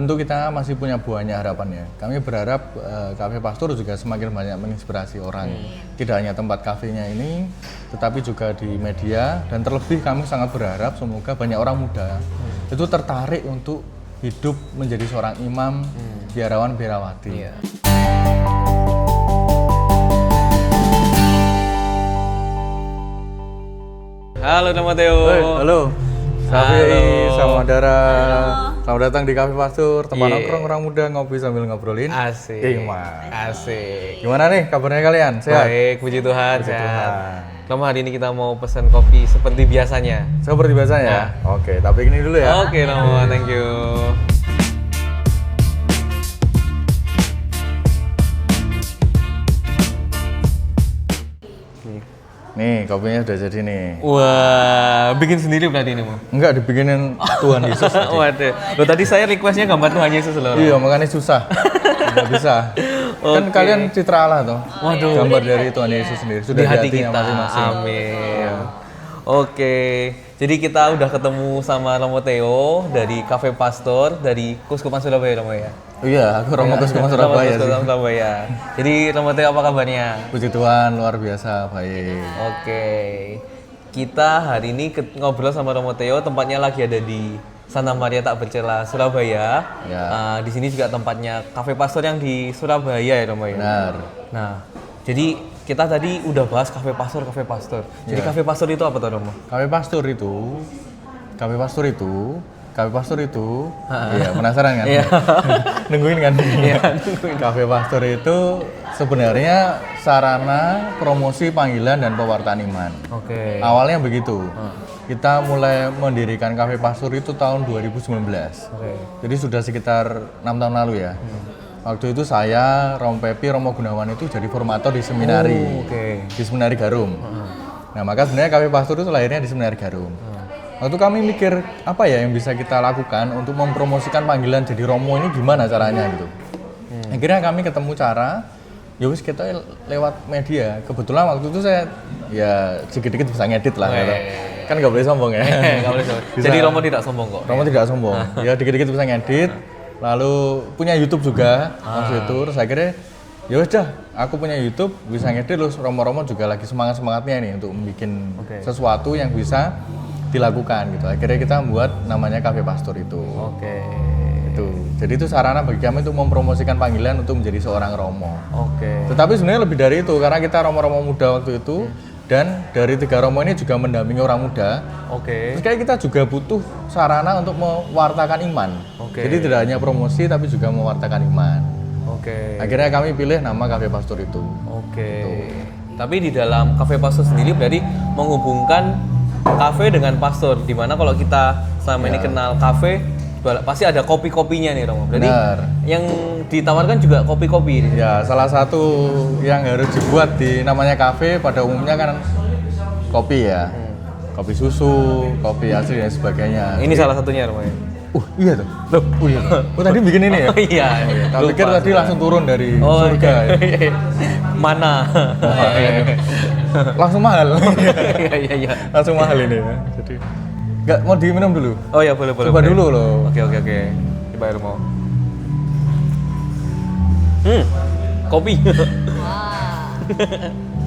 Tentu kita masih punya banyak harapan ya. Kami berharap Cafe Pastur juga semakin banyak menginspirasi orang. Tidak hanya tempat kafenya ini, tetapi juga di media. Dan terlebih kami sangat berharap semoga banyak orang muda itu tertarik untuk hidup menjadi seorang imam, biarawan, biarawati. Iya. Halo Nama Theo. Halo. Safi, sama Dara. Halo. Selamat datang di Cafe Pastur, tempat nongkrong orang muda ngopi sambil ngobrolin. Asik. Asik. Gimana nih kabarnya kalian? Sehat? Baik, puji Tuhan, Puji sehat. Tuhan. Nama hari ini kita mau pesan kopi seperti biasanya. Seperti biasanya ya? Oke, tapi ini dulu ya. Oke, Nama, thank you. Nih, kopinya udah jadi nih. Wah, bikin sendiri berarti ini, Mo? Enggak, dibikinin Tuhan Yesus. Waduh. Loh, tadi saya requestnya gambar Tuhan Yesus loh. Iya, makanya susah. Nggak bisa. Kan Oke. kalian citra Allah toh. Waduh. Gambar dari Tuhan Yesus sendiri. Sudah Di hati hatinya kita. masing-masing. Amin. Oke, jadi kita udah ketemu sama Romo Theo dari Cafe Pastor dari Kuskupan Surabaya, Romo ya. Oh iya, aku Romo Kuskupan Romo Surabaya sih. Kuskupan Surabaya. Jadi Romo Theo apa kabarnya? Puji Tuhan, luar biasa, baik. Oke, kita hari ini ngobrol sama Romo Theo. Tempatnya lagi ada di Santa Maria Tak Bercela, Surabaya. Ya. Di sini juga tempatnya Cafe Pastor yang di Surabaya ya, Romo ya. Benar. Nah, jadi kita tadi udah bahas Cafe Pastor, Cafe Pastor. Jadi Cafe Pastor itu apa tuh, Romo? Cafe Pastur itu, iya penasaran kan? Iya. Nungguin kan? Iya, nungguin. Cafe Pastur itu sebenarnya sarana promosi panggilan dan pewartaan iman. Oke. Awalnya begitu. Kita mulai mendirikan Cafe Pastur itu tahun 2019. Oke. Jadi sudah sekitar 6 tahun lalu ya. Waktu itu saya, Romo Pepi, Romo Gunawan itu jadi formator di seminari. Oke. Di Seminari Garum. Nah, maka sebenarnya Cafe Pastur itu lahirnya di Seminari Garum. Waktu kami mikir apa ya yang bisa kita lakukan untuk mempromosikan panggilan jadi Romo ini gimana caranya gitu. Akhirnya kami ketemu cara, ya wis kita lewat media. Kebetulan waktu itu saya ya sedikit-sedikit bisa ngedit lah. Gitu. Kan nggak boleh sombong ya. Nggak boleh sombong. Bisa. Jadi Romo tidak sombong kok. Romo tidak sombong. Ya dikit-dikit bisa ngedit. Lalu punya YouTube juga waktu itu. Terus akhirnya ya udah, aku punya YouTube bisa ngedit. Terus Romo-Romo juga lagi semangat-semangatnya nih untuk bikin sesuatu yang bisa dilakukan gitu. Akhirnya kita membuat namanya Cafe Pastur itu. Oke. Itu. Jadi itu sarana bagi kami untuk mempromosikan panggilan untuk menjadi seorang Romo. Oke. Tetapi sebenarnya lebih dari itu karena kita Romo-Romo muda waktu itu dan dari 3 Romo ini juga mendampingi orang muda. Oke. Terus kayak kita juga butuh sarana untuk mewartakan iman. Oke. Jadi tidak hanya promosi tapi juga mewartakan iman. Oke. Akhirnya kami pilih nama Cafe Pastur itu. Oke. Tapi di dalam Cafe Pastor sendiri berarti menghubungkan kafe dengan pastor. Dimana kalau kita selama ini kenal kafe, pasti ada kopi-kopinya nih, Romo. Berarti Benar. yang ditawarkan juga kopi-kopi. Ya, salah satu yang harus dibuat di namanya kafe pada umumnya kan kopi ya. Kopi susu, kopi asli dan sebagainya. Ini salah satunya, Romo. Ya? Iya tuh. Loh, iya. Oh, tadi bikin ini ya? Oh iya. Tak pikir Lupa. tadi langsung turun dari surga. Ya. Mana? Langsung mahal. Iya. Langsung mahal ini ya. Jadi nggak mau diminum dulu. Oh ya, boleh. Coba dulu loh. Oke. Coba ya, Romo. Kopi.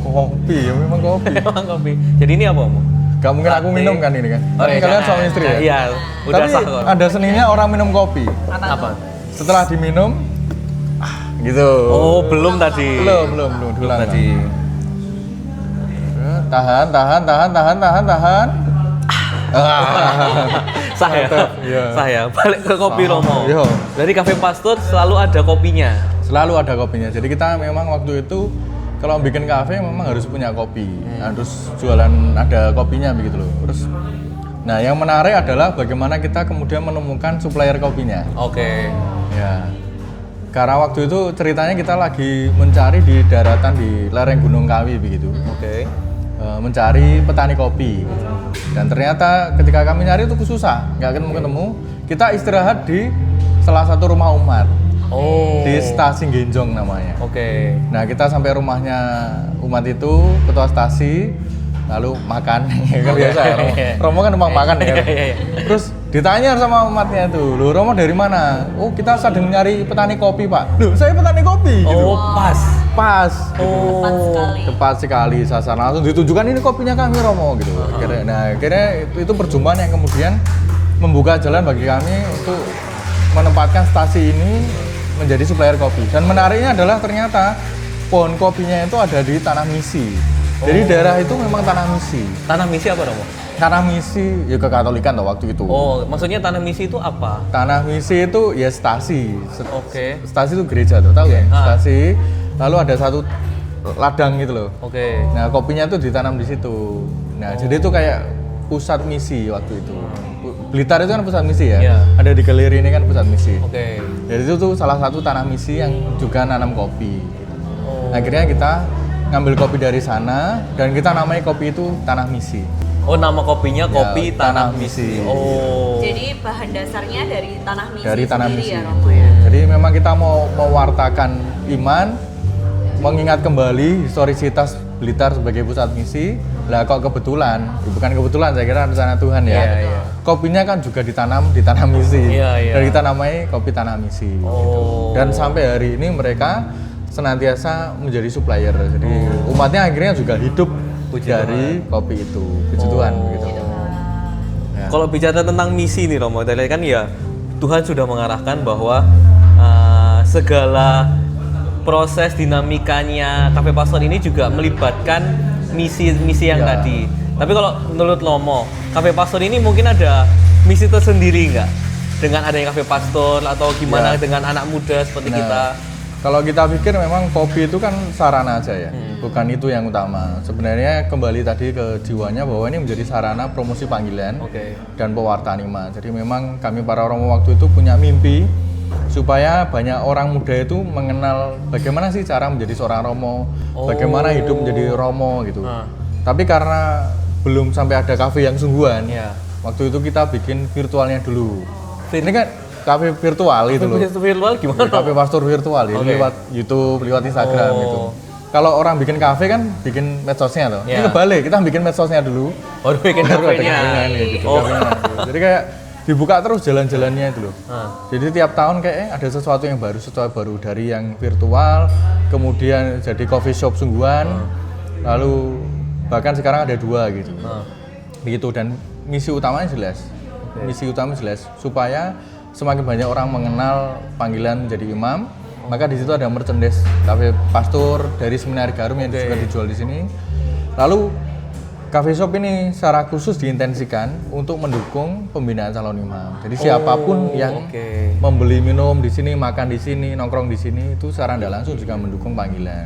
Kopi ya memang kopi. Emang kopi. Jadi ini apa, Mo? Gak mungkin aku Latte. minum kan ini kan. Oh, Kan iya, kalian jangan. suami istri ya. Iya, udah Tapi sah kok. ada seninya orang minum kopi. Apa? Setelah diminum, gitu. Oh, belum tadi. Belum. Dulang, Tadi. Tahan. Sah ya? Mantap, iya. Sah ya? Balik ke kopi Romo. Iya. Dari Cafe Pastor selalu ada kopinya. Selalu ada kopinya. Jadi kita memang waktu itu kalau bikin kafe memang harus punya kopi. Harus jualan ada kopinya begitu loh. Terus nah, yang menarik adalah bagaimana kita kemudian menemukan supplier kopinya. Oke. Ya. Karena waktu itu ceritanya kita lagi mencari di daratan di lereng Gunung Kawi begitu. Oke. Mencari petani kopi. Dan ternyata ketika kami nyari itu susah, nggak ketemu. Kita istirahat di salah satu rumah umat. Oh. Di Stasi Genjong namanya. Oke. Nah, kita sampai rumahnya umat itu, ketua stasi, lalu makan. Kan biasa ya, Romo kan numpang makan ya. Iya. Terus Ditanya sama umatnya tuh, "Loh, Romo dari mana?" "Oh, kita sedang nyari petani kopi, Pak." "Loh, saya petani kopi." Gitu. Oh, pas. Pas. Tepat sekali. Tepat sekali, sasaran langsung ditunjukkan, "Ini kopinya kami, Romo." Gitu. Akhirnya itu perjumpaan yang kemudian membuka jalan bagi kami untuk menempatkan stasi ini menjadi supplier kopi. Dan menariknya adalah ternyata pohon kopinya itu ada di Tanah Misi. Jadi daerah itu memang Tanah Misi. Tanah Misi apa, Romo? Tanah Misi ya kekatolikan tuh waktu itu. Oh, maksudnya Tanah Misi itu apa? Tanah Misi itu ya stasi. Oke. Stasi itu gereja tuh, tahu ya? Stasi. Lalu ada satu ladang gitu loh. Oke. Nah, kopinya tuh ditanam di situ. Nah, jadi itu kayak pusat misi waktu itu. Blitar itu kan pusat misi ya. Iya. Ada di galeri ini kan pusat misi. Oke. Jadi itu tuh salah satu tanah misi yang juga nanam kopi. Oh. Akhirnya kita ngambil kopi dari sana dan kita namai kopi itu Tanah Misi. Oh, nama kopinya kopi Ya, Tanah Tanah Misi. Misi. Oh. Jadi bahan dasarnya dari tanah misi Dari Tanah sendiri Misi. ya Romo ya. Jadi memang kita mau mewartakan iman, mengingat kembali historisitas Blitar sebagai pusat misi. Lah kok kebetulan, bukan kebetulan, saya kira rencana Tuhan ya. Iya, iya. Kopinya kan juga ditanam di Tanah Misi. Iya, iya. Dan kita namai kopi Tanah Misi. Oh. Dan sampai hari ini mereka senantiasa menjadi supplier. Jadi umatnya akhirnya juga hidup Puji dari kopi itu. Puji Tuhan gitu. Ya. Kalau bicara tentang misi nih Romo, tadi kan ya Tuhan sudah mengarahkan bahwa segala proses dinamikanya Cafe Pastor ini juga melibatkan misi-misi yang Ya. tadi. Tapi kalau menurut Romo, Cafe Pastor ini mungkin ada misi tersendiri nggak? Dengan adanya Cafe Pastor atau gimana Ya. dengan anak muda seperti Nah, kita? Kalau kita pikir memang kopi itu kan sarana aja ya, bukan itu yang utama. Sebenarnya kembali tadi ke jiwanya bahwa ini menjadi sarana promosi panggilan Oke. dan pewartaan iman. Jadi memang kami para Romo waktu itu punya mimpi supaya banyak orang muda itu mengenal bagaimana sih cara menjadi seorang Romo, bagaimana hidup menjadi Romo gitu. Tapi karena belum sampai ada kafe yang sungguhan, Iya. waktu itu kita bikin virtualnya dulu. Ini kan kafe virtual itu loh. Virtual gimana? Kafe pastor virtual ya, Oke. lewat YouTube, lewat Instagram Oh. gitu. Kalau orang bikin kafe kan bikin medsosnya tuh. Ya. Ini kebalik, kita bikin medsosnya dulu. Baru bikin Baru ada kafenya. kafenya nih, gitu, Oh. kafenya gitu. Jadi kayak dibuka terus jalan-jalannya itu loh. Ah. Jadi tiap tahun kayak ada sesuatu yang baru, sesuatu baru dari yang virtual, kemudian jadi coffee shop sungguhan, lalu bahkan sekarang ada 2 gitu. Begitu, dan misi utamanya jelas. Misi utama jelas supaya semakin banyak orang mengenal panggilan menjadi imam. Maka di situ ada merchandise Cafe Pastor dari Seminari Garum yang juga dijual di sini. Lalu Cafe Shop ini secara khusus diintensikan untuk mendukung pembinaan calon imam. Jadi siapapun yang Oke. membeli minum di sini, makan di sini, nongkrong di sini, itu secara tidak langsung juga mendukung panggilan.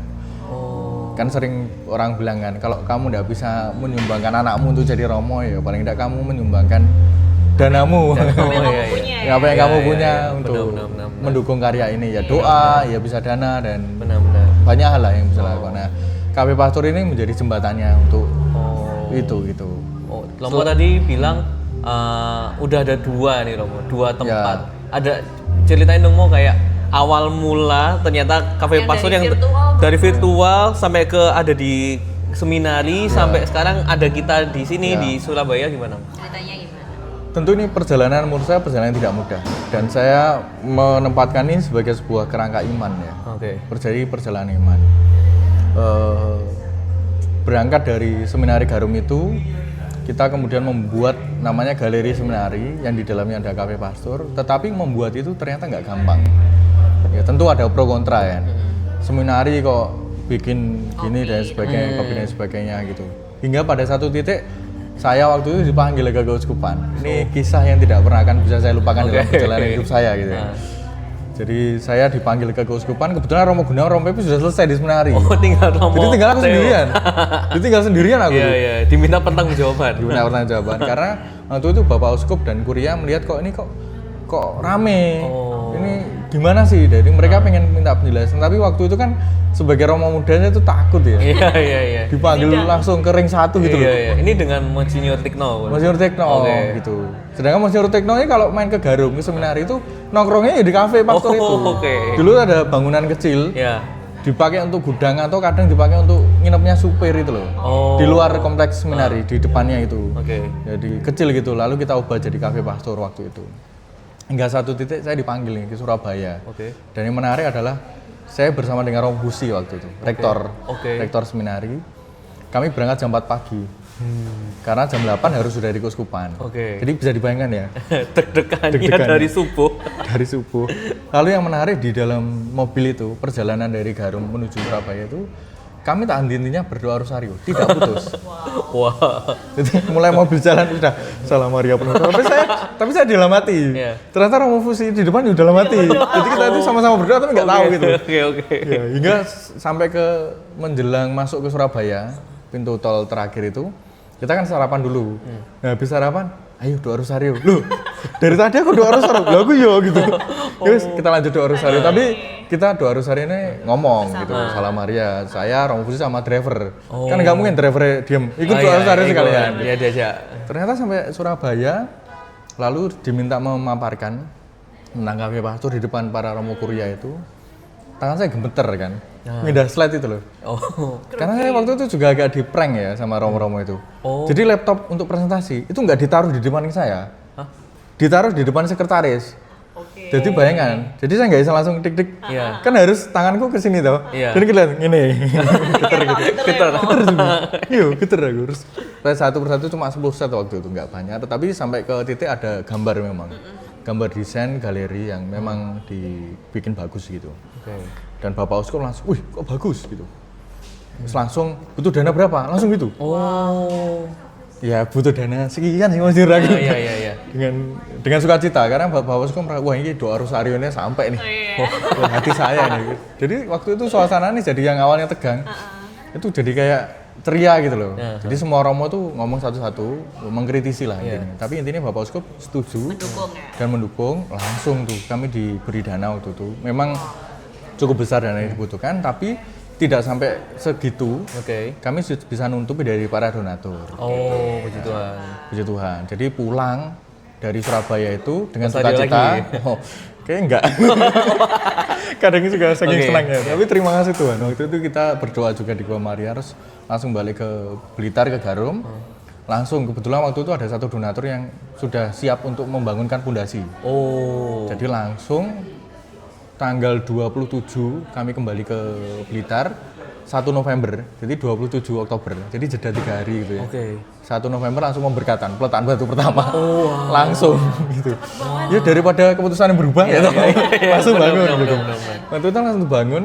Kan sering orang bilang kan, kalau kamu tidak bisa menyumbangkan anakmu untuk jadi Romo, ya paling tidak kamu menyumbangkan danamu. Ya, apa yang kamu punya untuk benar. mendukung karya ini, ya doa, ya bisa dana, dan Benar-benar. banyak hal lah yang bisa lakukan. Nah, Cafe Pastor ini menjadi jembatannya untuk itu gitu. Oh, Romo tadi bilang udah ada 2 nih Romo, 2 tempat. Ada ceritain dong Mo, kayak awal mula ternyata Cafe Yang Pastor dari yang virtual dari virtual sampai ke ada di seminari sampai sekarang ada kita di sini di Surabaya, gimana? Ceritanya gimana? Tentu ini perjalanan, menurut saya perjalanan yang tidak mudah, dan saya menempatkan ini sebagai sebuah kerangka iman ya. Oke. Jadi perjalanan iman. Berangkat dari Seminari Garum itu, kita kemudian membuat namanya Galeri Seminari yang di dalamnya ada Cafe Pastor. Tetapi membuat itu ternyata nggak gampang. Ya tentu ada pro kontra ya. Seminari kok bikin gini dan sebagainya, kopi dan sebagainya gitu. Hingga pada satu titik saya waktu itu dipanggil ke keuskupan. Ini kisah yang tidak pernah akan bisa saya lupakan dalam perjalanan hidup saya gitu ya. Jadi saya dipanggil ke keuskupan, kebetulan Romo Gunawan Romo Pepi sudah selesai di seminari. Oh, tinggal Romo. Jadi tinggal aku Theo. sendirian. Jadi tinggal sendirian aku. Iya, iya, diminta pertanggungjawaban. Gimana pertanggungjawaban? Karena waktu itu Bapak Uskup dan Kuria melihat kok ini kok rame. Ini gimana sih? Jadi mereka pengen minta penjelasan, tapi waktu itu kan sebagai Romo mudanya itu takut ya. Iya, iya, iya. Dipanggil langsung ke ring 1 gitu Iya, loh. iya. Ini dengan Monsignor Tikno. Monsignor Tekno gitu. Sedangkan Monsignor Tekno ini kalau main ke Garum, ke seminari itu nongkrongnya ya di kafe pastor itu. Oke. Dulu ada bangunan kecil Iya. dipakai untuk gudang atau kadang dipakai untuk nginepnya supir itu loh. Oh. Di luar kompleks seminari, di depannya itu. Oke. Jadi kecil gitu, lalu kita ubah jadi kafe pastor waktu itu. Hingga satu titik saya dipanggil nih ke Surabaya. Oke. Dan yang menarik adalah saya bersama dengan Romo Busi waktu itu, rektor, Oke. rektor seminari. Kami berangkat jam 4 pagi. Karena jam 8 harus sudah di Keuskupan. Oke. Jadi bisa dibayangkan ya, Deg-degannya dari subuh. dari subuh. Lalu yang menarik di dalam mobil itu, perjalanan dari Garum menuju Surabaya itu, kami tak henti-hentinya berdoa rosario, tidak putus. Wah. Jadi mulai mobil jalan sudah Salam Maria penuh. Tapi saya di dalam hati. Iya. Ternyata Romo Fusi di depan di dalam hati. Jadi kita itu sama-sama berdoa tapi nggak tahu gitu. Oke. Ya, hingga sampai ke menjelang masuk ke Surabaya, pintu tol terakhir itu, kita kan sarapan dulu. Nah, habis sarapan, ayo doa rosario. Loh, dari tadi aku doa rosario. Lah aku yo gitu. Terus kita lanjut doa rosario. Tapi kita doa rosario ini ngomong gitu. Salam Maria, saya Romo Fusi sama driver. Kan nggak mungkin driver diem. Ikut doa rosario sekalian. Iya, diajak. Ternyata sampai Surabaya, lalu diminta memaparkan tentang kafe pastor di depan para Romo Kuria itu. Tangan saya gemeter kan, mindah slide itu loh. Oh. Karena saya waktu itu juga agak di prank ya sama Romo-Romo itu. Jadi laptop untuk presentasi itu nggak ditaruh di depan saya, ditaruh di depan sekretaris. Oke. Jadi bayangan, jadi saya nggak bisa langsung tik-tik. Iya. Kan harus tanganku ke sini toh. Iya. Jadi kita lihat gini, geter gitu. Getar. Iya, geter aku. Terus saya satu persatu cuma 10 set waktu itu, nggak banyak. Tetapi sampai ke titik ada gambar memang. Gambar desain galeri yang memang dibikin bagus gitu. Oke. Dan Bapak Uskup langsung, wih kok bagus gitu. Terus langsung, butuh dana berapa? Langsung gitu. Oh. Ya butuh dana sekian sih Mas Dira. Iya. Dengan sukacita, karena Bapak Uskup merasa, wah ini doa rosario-nya sampai nih. Wah, hati saya nih. Jadi waktu itu suasana nih jadi yang awalnya tegang, itu jadi kayak ceria gitu loh. Jadi semua Romo tuh ngomong satu-satu, mengkritisi lah intinya. Tapi intinya Bapak Uskup setuju Mendukung ya. dan mendukung, langsung tuh kami diberi dana waktu itu. Memang cukup besar dana yang dibutuhkan, tapi tidak sampai segitu. Oke. Kami bisa nutupi dari para donatur. Oh, puji Tuhan. Puji Tuhan. Jadi pulang dari Surabaya itu dengan Rosario sukacita. lagi. Oh, kayaknya enggak. Kadang juga saking Oke. senangnya. Tapi terima kasih Tuhan. Waktu itu kita berdoa juga di Gua Maria, terus langsung balik ke Blitar, ke Garum. Langsung kebetulan waktu itu ada satu donatur yang sudah siap untuk membangunkan pondasi. Oh. Jadi langsung tanggal 27 kami kembali ke Blitar, 1 November, jadi 27 Oktober, jadi jeda 3 hari gitu ya. Oke. 1 November langsung memberkatan, peletakan batu pertama, langsung gitu. Ya daripada keputusan yang berubah ya, langsung bangun gitu. Waktu itu langsung bangun.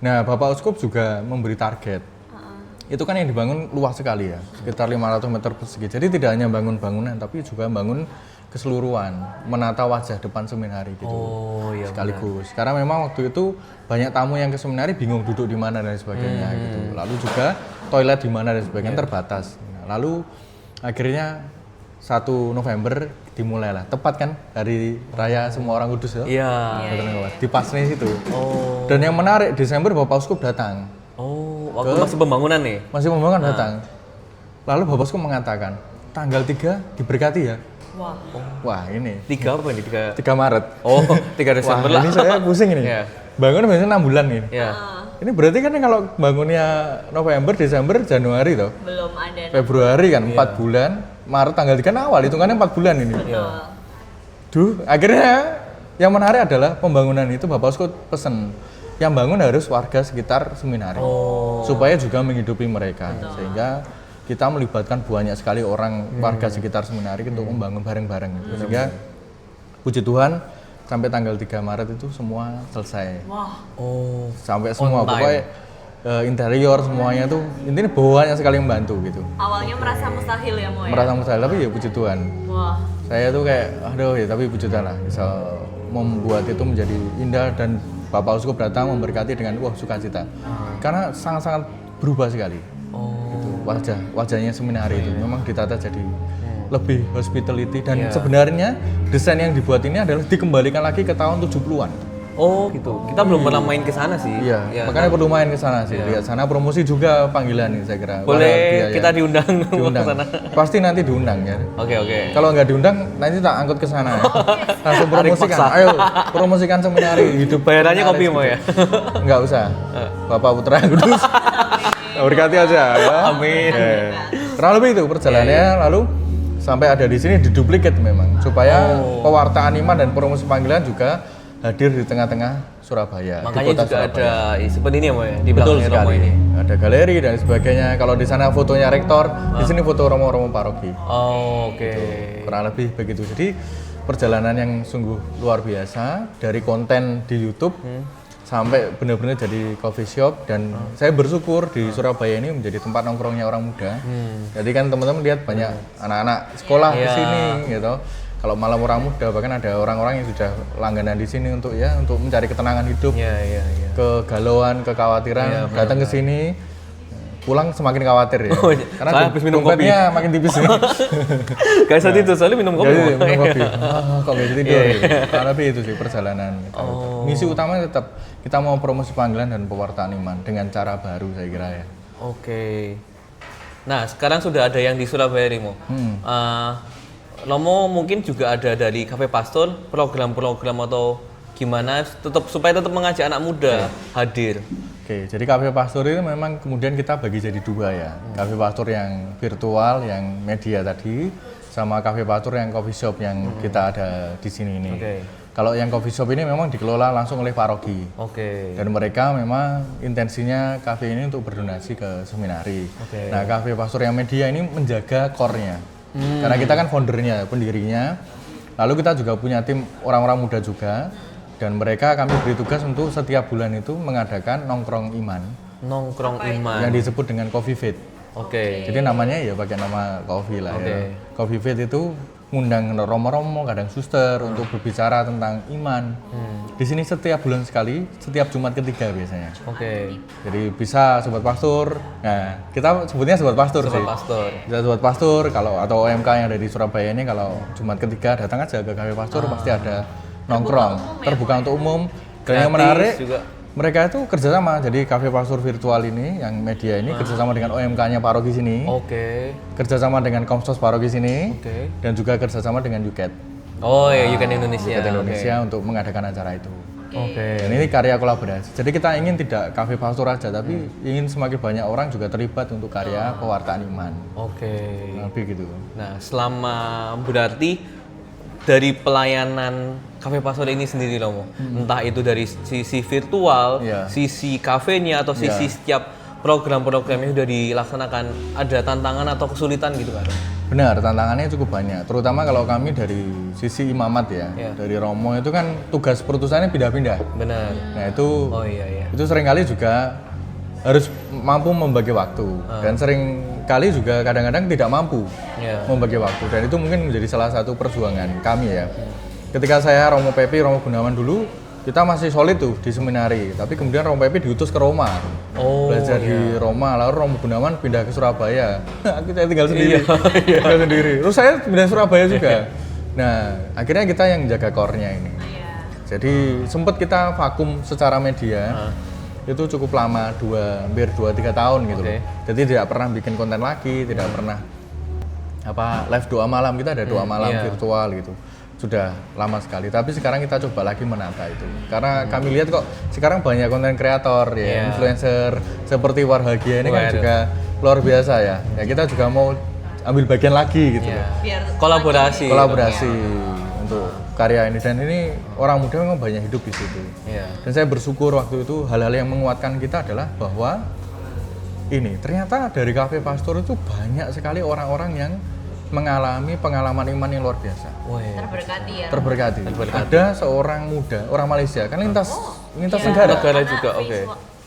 Nah Bapak Uskup juga memberi target. Itu kan yang dibangun luas sekali ya, sekitar 500 meter persegi. Jadi tidak hanya bangun bangunan, tapi juga bangun keseluruhan, menata wajah depan seminari gitu. Oh, iya. Sekaligus. Karena memang waktu itu banyak tamu yang ke seminari bingung duduk di mana dan sebagainya gitu. Lalu juga toilet di mana dan sebagainya terbatas. Nah, lalu akhirnya 1 November dimulailah. Tepat kan hari raya semua orang kudus ya? Iya. Di Pasne situ. Oh. Dan yang menarik Desember Bapak Uskup datang. Oh, waktu masih pembangunan nih. Masih membangun datang. Lalu Bapak Uskup mengatakan, tanggal 3 diberkati ya. Wah. Wah, ini 3 apa ini? 3. 3 Maret. Oh, 3 Desember Wah, lah. ini saya pusing ini. Iya. Bangun biasanya 6 bulan nih. Iya. Ini berarti kan kalau bangunnya November, Desember, Januari toh. Belum ada. Februari kan 4 bulan, Maret tanggal 3 kan awal, hitungannya 4 bulan ini. Iya. Duh, akhirnya yang menarik adalah pembangunan itu Bapak Uskup pesen. Yang bangun harus warga sekitar seminari. Supaya juga menghidupi mereka. Sehingga kita melibatkan banyak sekali orang warga sekitar seminari untuk membangun bareng-bareng gitu. Sehingga puji Tuhan sampai tanggal 3 Maret itu semua selesai. Wah. Oh. Sampai semua On time. pokoknya interior semuanya tuh intinya banyak sekali membantu gitu. Awalnya merasa mustahil ya Mo ya. Merasa mustahil tapi ya puji Tuhan. Wah. Saya tuh kayak aduh ya tapi puji Tuhan lah bisa membuat itu menjadi indah dan Bapak Uskup datang memberkati dengan wah sukacita. Karena sangat-sangat berubah sekali. Oh. Wajahnya seminari itu memang ditata jadi lebih hospitality dan sebenarnya desain yang dibuat ini adalah dikembalikan lagi ke tahun 70-an. Oh gitu. Kita belum pernah main ke sana sih. Iya, Ya, makanya perlu main ke sana sih. Lihat sana promosi juga panggilan nih saya kira. boleh Biaya. kita diundang diundang. ke sana. Pasti nanti diundang ya. Oke. Kalau nggak diundang, nanti tak angkut ke sana ya. Langsung Tarik promosikan. paksa. Ayo, promosikan seminari hidup. Bayarannya kopi seminaris mau ya? Nggak usah. Bapak Putra Kudus. Berkati aja ya. Amin. Kurang lebih itu perjalanannya, lalu sampai ada di sini diduplikat memang supaya pewartaan iman dan promosi panggilan juga hadir di tengah-tengah Surabaya. Makanya di kota juga Surabaya. ada seperti ini ya Mo ya, di Betul belakangnya Romo sekali. ini. Ada galeri dan sebagainya. Kalau di sana fotonya rektor, di sini foto romo-romo paroki. Oh, oke. Kurang lebih begitu. Jadi perjalanan yang sungguh luar biasa dari konten di YouTube sampai benar-benar jadi coffee shop dan saya bersyukur di Surabaya ini menjadi tempat nongkrongnya orang muda. Jadi kan teman-teman lihat banyak anak-anak sekolah di Iya. sini gitu. Kalau malam orang muda bahkan ada orang-orang yang sudah langganan di sini untuk mencari ketenangan hidup, Iya. kegalauan, kekhawatiran, Iya, datang ke sini pulang semakin khawatir ya. Oh, iya. Karena Soalnya habis minum dompetnya makin tipis nih. Gak usah tidur, soalnya minum kopi. Jadi Mo. minum kopi. Kok bisa tidur? Karena lebih itu sih perjalanan. Misi utamanya tetap kita mau promosi panggilan dan pewartaan iman dengan cara baru saya kira ya. Oke. Nah, sekarang sudah ada yang di Surabaya Rimo. Romo mungkin juga ada dari Cafe Pastor, program-program atau gimana supaya tetap mengajak anak muda hadir. Oke, jadi Cafe Pastor itu memang kemudian kita bagi jadi dua ya. Cafe Pastor yang virtual, yang media tadi, sama Cafe Pastor yang coffee shop yang kita ada di sini ini. Oke. Kalau yang coffee shop ini memang dikelola langsung oleh paroki. Oke. Dan mereka memang intensinya kafe ini untuk berdonasi ke seminari. Oke. Nah, Cafe Pastor yang media ini menjaga core-nya. Karena kita kan foundernya, pendirinya. Lalu kita juga punya tim orang-orang muda juga. Dan mereka kami beri tugas untuk setiap bulan itu mengadakan nongkrong iman. Nongkrong iman. Yang disebut dengan Coffee Fit. Oke. Jadi namanya ya pakai nama coffee lah ya. Coffee Fit itu ngundang romo-romo, kadang suster untuk berbicara tentang iman. Di sini setiap bulan sekali, setiap Jumat ketiga biasanya. Oke. Jadi bisa sobat pastor. Nah, kita sebutnya sobat pastor sih. Pastor. Bisa sobat pastor kalau atau OMK yang ada di Surabaya ini kalau Jumat ketiga datang aja ke Cafe Pastor pasti ada nongkrong. Terbuka untuk umum. Dan yang Gratis menarik juga. mereka itu kerjasama. Jadi Cafe Pastor virtual ini yang media ini kerjasama dengan OMK-nya paroki sini. Oke. Kerjasama dengan Komstos paroki sini. Oke. Dan juga kerjasama dengan UCAT. Oh ya, Yukan Indonesia. UCAT Indonesia untuk mengadakan acara itu. Oke. Dan ini karya kolaborasi. Jadi kita ingin tidak Cafe Pastor aja, tapi ingin semakin banyak orang juga terlibat untuk karya pewartaan iman. Oke. Lebih gitu. Nah, selama berarti dari pelayanan Cafe Pastor ini sendiri Romo, entah itu dari sisi virtual, Iya. sisi kafenya atau sisi setiap program-program yang sudah dilaksanakan, ada tantangan atau kesulitan gitu kan? Benar, tantangannya cukup banyak. Terutama kalau kami dari sisi imamat ya, Iya. dari Romo itu kan tugas perutusannya pindah-pindah. Benar. Nah itu Oh iya. itu seringkali juga harus mampu membagi waktu dan sering kali juga kadang-kadang tidak mampu Iya. membagi waktu dan itu mungkin menjadi salah satu perjuangan kami ya. Ketika saya Romo Pepi, Romo Gunawan dulu kita masih solid tuh di seminari, tapi kemudian Romo Pepi diutus ke Roma belajar di Roma, lalu Romo Gunawan pindah ke Surabaya. Kita tinggal sendiri, tinggal sendiri. Terus saya pindah ke Surabaya juga. Nah akhirnya kita yang jaga core-nya ini. Jadi sempat kita vakum secara media. Itu cukup lama, hampir 2-3 tahun gitu loh. Jadi tidak pernah bikin konten lagi, tidak pernah live doa malam, kita ada doa malam virtual gitu. Sudah lama sekali, tapi sekarang kita coba lagi menata itu. Karena kami lihat kok sekarang banyak konten kreator ya, influencer seperti Warhagia ini kan juga luar biasa ya. Ya kita juga mau ambil bagian lagi gitu loh. Biar Kolaborasi. Untuk karya ini dan ini orang muda memang banyak hidup di situ. Iya. Dan saya bersyukur waktu itu hal-hal yang menguatkan kita adalah bahwa ini ternyata dari Cafe Pastor itu banyak sekali orang-orang yang mengalami pengalaman iman yang luar biasa. terberkati ya. Terberkati. Ada seorang muda, orang Malaysia, kan lintas negara. Negara juga, oke.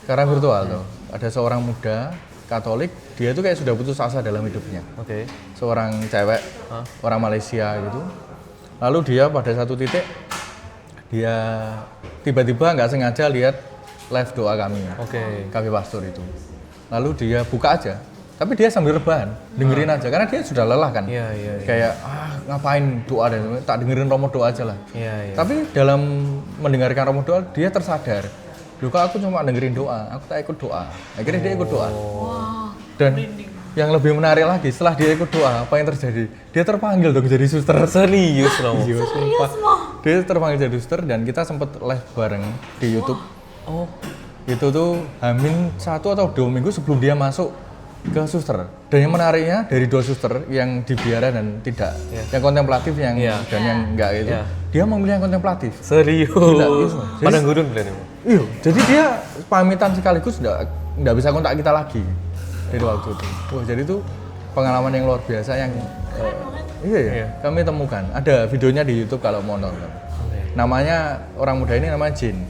Sekarang virtual tuh. Ada seorang muda Katolik, dia itu kayak sudah putus asa dalam hidupnya. Oke. Seorang cewek, orang Malaysia gitu. Lalu dia pada satu titik dia tiba-tiba nggak sengaja lihat live doa kami, Oke. Cafe Pastor itu. Lalu dia buka aja, Tapi dia sambil rebahan, dengerin aja karena dia sudah lelah kan. Iya, iya, iya. Kayak ngapain doa dan tak dengerin Romo doa aja lah. Iya, iya. Tapi dalam mendengarkan Romo doa dia tersadar, loh kok aku cuma dengerin doa, aku tak ikut doa. Akhirnya dia ikut doa. Dan yang lebih menarik lagi, setelah dia ikut doa, apa yang terjadi? Dia terpanggil dong jadi suster. Serius Romo. Iya, sumpah. Dia terpanggil jadi suster dan kita sempat live bareng di YouTube. Oh, Itu tuh Hamin 1 atau 2 minggu sebelum dia masuk ke suster. Dan yang menariknya dari 2 suster yang dibiara dan tidak, yang kontemplatif dan yang enggak itu, dia memilih yang kontemplatif. serius. Gila, iya. Padang gurun berarti. Iya, jadi dia pamitan sekaligus nggak bisa kontak kita lagi dari waktu itu. Wah, jadi itu pengalaman yang luar biasa yang iya, kami temukan. Ada videonya di YouTube kalau mau nonton. Namanya orang muda ini namanya Jin,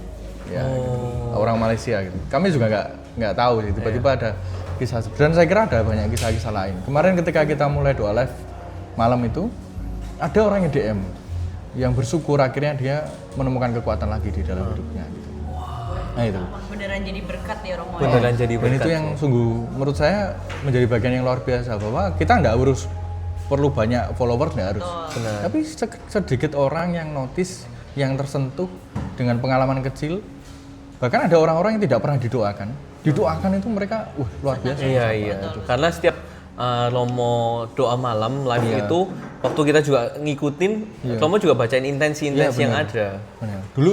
ya, orang Malaysia gitu. Kami juga nggak tahu sih, tiba-tiba ada kisah. Dan saya kira ada banyak kisah-kisah lain. Kemarin ketika kita mulai doa live malam itu, ada orang yang DM yang bersyukur akhirnya dia menemukan kekuatan lagi di dalam hidupnya. Gitu. Nah itu. Beneran jadi berkat ya Romo. Beneran jadi Dan berkat. itu yang sungguh menurut saya menjadi bagian yang luar biasa bahwa kita nggak harus perlu banyak followers, nggak harus. Tapi sedikit orang yang notice, yang tersentuh dengan pengalaman kecil. Bahkan ada orang-orang yang tidak pernah didoakan itu mereka luar biasa. Iya, iya. Karena setiap Romo doa malam live itu waktu kita juga ngikutin, Romo juga bacain intensi-intensi yang ada. Benar. Dulu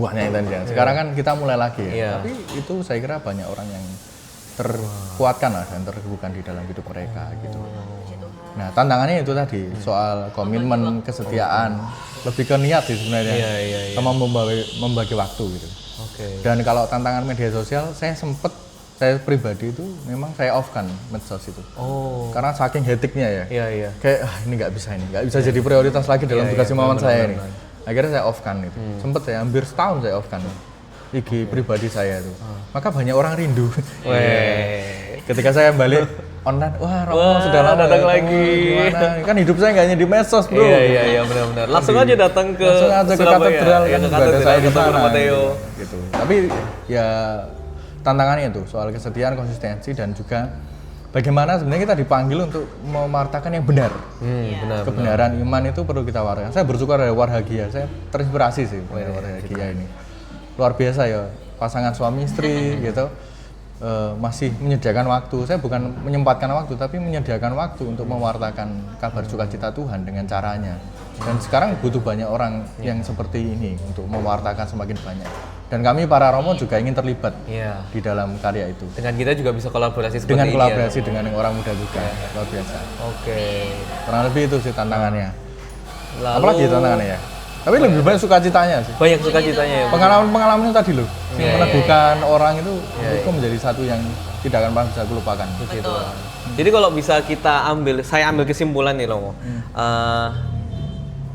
banyak intensi. Sekarang kan kita mulai lagi ya. Iya. Tapi itu saya kira banyak orang yang terkuatkan lah dan terhubungkan di dalam hidup mereka gitu. Nah, tantangannya itu tadi soal komitmen, kesetiaan, lebih ke niat sih sebenarnya. Iya. Sama membagi waktu gitu. Oke. Dan kalau tantangan media sosial, saya pribadi itu memang saya off kan medsos itu. Oh. Karena saking hektiknya ya. Iya. Kayak ini nggak bisa jadi prioritas lagi dalam tugas imaman saya ini. Akhirnya saya off kan itu. Sempet saya hampir setahun saya off kan IG pribadi saya itu. Maka banyak orang rindu. Ketika saya balik online, wah Romo sudah lama datang ya, lagi. gimana? Kan hidup saya nggak hanya di medsos bro. Iya, benar-benar. Langsung aja datang ke Langsung aja ke Surabaya. katedral Ya, kan ke nggak ada katedral, saya di ketemu sana. Mateo. Gitu. Tapi ya tantangannya itu soal kesetiaan, konsistensi dan juga bagaimana sebenarnya kita dipanggil untuk memartakan yang benar. Benar. Kebenaran iman itu perlu kita wartakan. Saya bersyukur ada Warhagia. Saya terinspirasi sih dari Warhagia ini. Luar biasa ya, pasangan suami istri gitu. Masih menyediakan waktu. Saya bukan menyempatkan waktu, tapi menyediakan waktu untuk mewartakan kabar sukacita Tuhan dengan caranya. Dan sekarang butuh banyak orang yang seperti ini untuk mewartakan semakin banyak. Dan kami para Romo juga ingin terlibat di dalam karya itu. Dengan kita juga bisa kolaborasi seperti Dengan ini. kolaborasi dengan orang muda juga, luar biasa. Oke. Kurang lebih itu sih tantangannya. Lalu Apalagi tantangannya ya. Tapi lebih banyak sukacitanya sih. banyak sukacitanya ya. Pengalaman-pengalaman itu tadi loh, yang meneguhkan orang itu menjadi satu yang tidak akan pernah bisa aku lupakan. Betul. Jadi kalau bisa saya ambil kesimpulan nih Romo.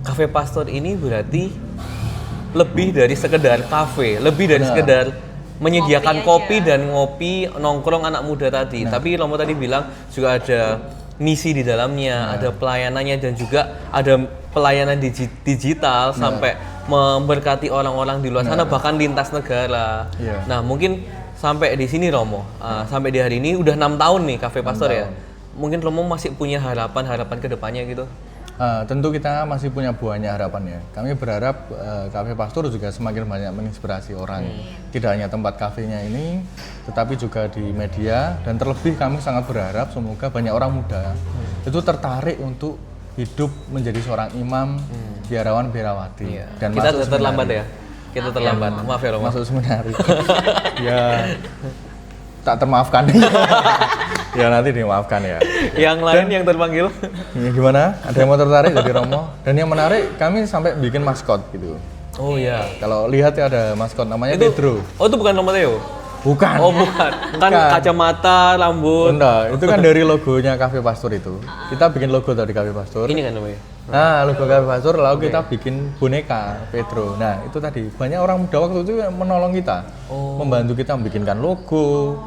Cafe Pastor ini berarti lebih dari sekedar kafe, lebih dari sekedar menyediakan kopi dan ngopi nongkrong anak muda tadi. Tapi Romo tadi bilang juga ada misi di dalamnya, ada pelayanannya dan juga ada pelayanan digital sampai memberkati orang-orang di luar sana bahkan lintas negara. Nah, mungkin sampai di sini Romo, sampai di hari ini udah 6 tahun nih Cafe Pastor ya. Mungkin Romo masih punya harapan ke depannya gitu. Tentu kita masih punya banyak harapan ya. Kami berharap Cafe Pastor juga semakin banyak menginspirasi orang. Tidak hanya tempat kafenya ini, tetapi juga di media. Dan terlebih kami sangat berharap semoga banyak orang muda itu tertarik untuk hidup menjadi seorang imam, biarawan, biarawati. Dan Kita masuk terlambat seminari. ya. Kita terlambat. Maaf ya Romo. Masuk seminari. Ya tak termaafkan. Ya nanti dimaafkan ya. Yang lain yang terpanggil. Ya, gimana? Ada yang mau tertarik jadi Romo? Dan yang menarik kami sampai bikin maskot gitu. Oh iya. Kalau lihat ya ada maskot namanya Pedro. Oh itu bukan Romo Theo? Bukan. Oh bukan. Kan kacamata, rambut. Enggak, itu kan dari logonya Cafe Pastor itu. Kita bikin logo tadi Cafe Pastor. Ini kan namanya. Nah, logo Cafe Pastor lalu kita bikin boneka Pedro. Nah, itu tadi banyak orang muda waktu itu yang menolong kita. Membantu kita membikinkan logo.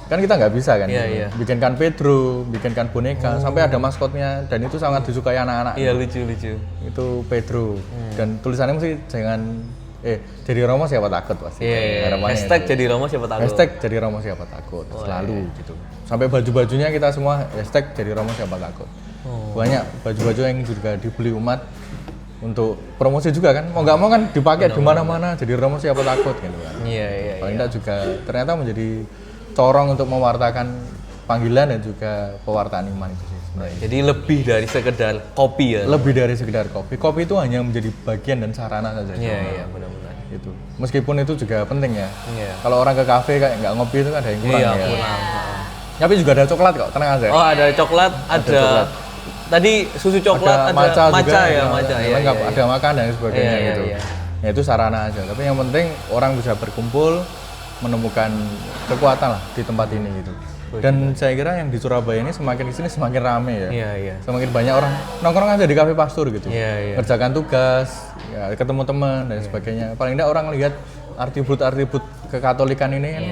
Kan kita nggak bisa kan, bikinkan Pedro, bikinkan boneka, sampai ada maskotnya dan itu sangat disukai anak-anak. Iya lucu. Itu Pedro dan tulisannya mesti jangan jadi Romo siapa takut pasti. Iya. Harapannya Hashtag itu. jadi Romo siapa takut. Hashtag jadi Romo siapa takut selalu gitu. Sampai baju-bajunya kita semua hashtag jadi Romo siapa takut. Banyak baju-baju yang juga dibeli umat untuk promosi juga kan. Mau nggak mau kan dipakai di mana-mana jadi Romo siapa takut gitu kan. Iya. Paling tidak juga ternyata menjadi corong untuk mewartakan panggilan dan juga pewartaan iman itu sih sebenarnya. Jadi lebih dari sekedar kopi ya. Lebih dari sekedar kopi. Kopi itu hanya menjadi bagian dan sarana saja. Iya, benar-benar. Itu. Meskipun itu juga penting ya. Iya. Kalau orang ke kafe kayak nggak ngopi itu kan ada yang kurang Iya, ya. kurang. Tapi juga ada coklat kok, tenang aja. Oh, ada coklat, ada coklat. tadi susu coklat, ada matcha juga, ya, matcha ya. lengkap, ada makan dan sebagainya Iya, gitu. iya. Ya itu sarana aja. Tapi yang penting orang bisa berkumpul, menemukan kekuatan lah di tempat ini gitu. Dan saya kira yang di Surabaya ini semakin kesini semakin rame ya. Iya. Semakin banyak orang nongkrong aja di kafe pastur gitu. Iya. Ngerjakan tugas, ya, ketemu teman dan sebagainya. Paling tidak orang lihat atribut-atribut kekatolikan ini kan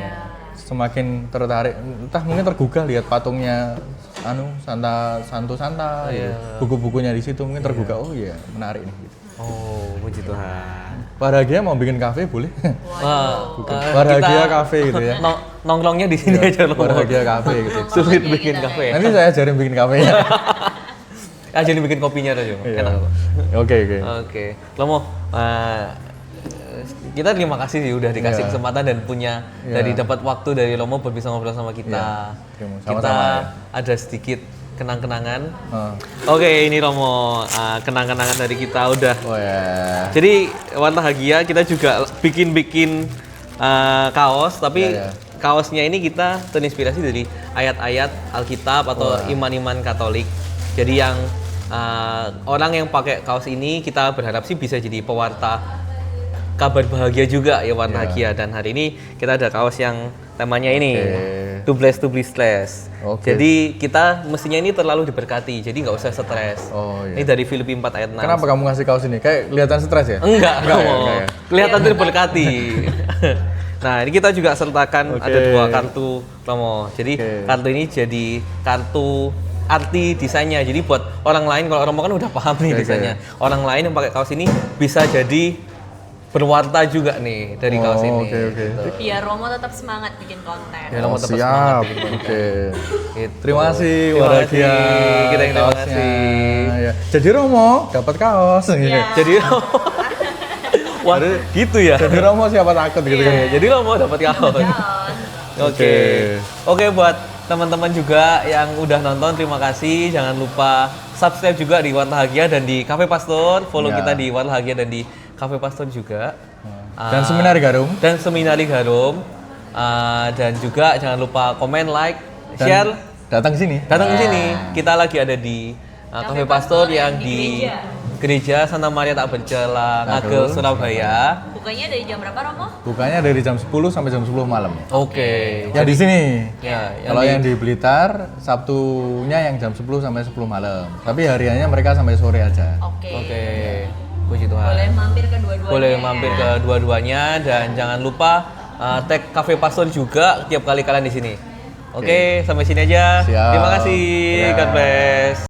semakin tertarik. Entah mungkin tergugah lihat patungnya Santo Santa gitu. Buku-bukunya di situ mungkin tergugah. Oh iya, menarik nih gitu. Oh, puji Tuhan. Bahagia mau bikin kafe boleh? Wah, Bahagia kafe gitu ya. Nongkrongnya di sini aja loh. Bahagia kafe gitu. Sulit bikin kafe ya. Nanti saya ajarin bikin kafenya. Jadi bikin kopinya aja, enak kok. Oke. Oke, Lomo, kita terima kasih sih udah dikasih kesempatan dan punya dari dapat waktu dari Lomo buat bisa ngobrol sama kita. Sama-sama Kita ya. ada sedikit kenang-kenangan. Oke, ini Romo, kenang-kenangan dari kita udah. Oh ya. Jadi Wartahagia kita juga bikin kaos, tapi kaosnya ini kita terinspirasi dari ayat-ayat Alkitab atau iman-iman Katolik. Jadi yang orang yang pakai kaos ini kita berharap sih bisa jadi pewarta kabar bahagia juga ya Wartahagia. Dan hari ini kita ada kaos yang temanya ini to bless. Jadi kita mestinya ini terlalu diberkati, jadi nggak usah stres. Ini dari Filipi 4 ayat 6. Kenapa kamu ngasih kaos ini? Kayak kelihatan stres ya? Enggak. Ya. Kelihatan terberkati. Nah, ini kita juga sertakan ada 2 kartu Romo. Jadi kartu ini jadi kartu arti desainnya. Jadi buat orang lain, kalau Romo kan udah paham nih desainnya. Orang lain yang pakai kaos ini bisa jadi berwarta juga nih dari kaos ini. Gitu. Biar Romo tetap semangat bikin konten. Ya, Romo tetap siap. semangat. Oke. Gitu. Terima kasih Terima Bahagia. kasih. Kita yang terima Kaosnya. kasih. Ya. Jadi Romo dapat kaos gitu. Jadi wah, gitu ya. Jadi Romo siapa takut gitu kan. Jadi Romo dapat kaos. Oke, buat teman-teman juga yang udah nonton, terima kasih. Jangan lupa subscribe juga di Wartahagia dan di Cafe Pastor. Follow kita di Wartahagia dan di Cafe Pastor juga. Dan Seminari Garum. Dan juga jangan lupa komen, like, Dan share. datang ke sini. Datang ke sini. Kita lagi ada di Cafe Pastor yang di Gereja Santa Maria Tak Bercela, Ngagel, Surabaya. Bukanya dari jam berapa Romo? Bukanya dari jam 10 sampai jam 10 malam. Oke. Ya di sini. Ya, Kalau yang di Blitar, Sabtunya yang jam 10 sampai 10 malam. Tapi hariannya mereka sampai sore aja. Oke. Puji Tuhan. Boleh mampir ke dua-duanya. Boleh mampir ke dua-duanya dan jangan lupa tag Cafe Pastor juga tiap kali kalian di sini. Oke, sampai sini aja. Siap. Terima kasih. Ya. God bless.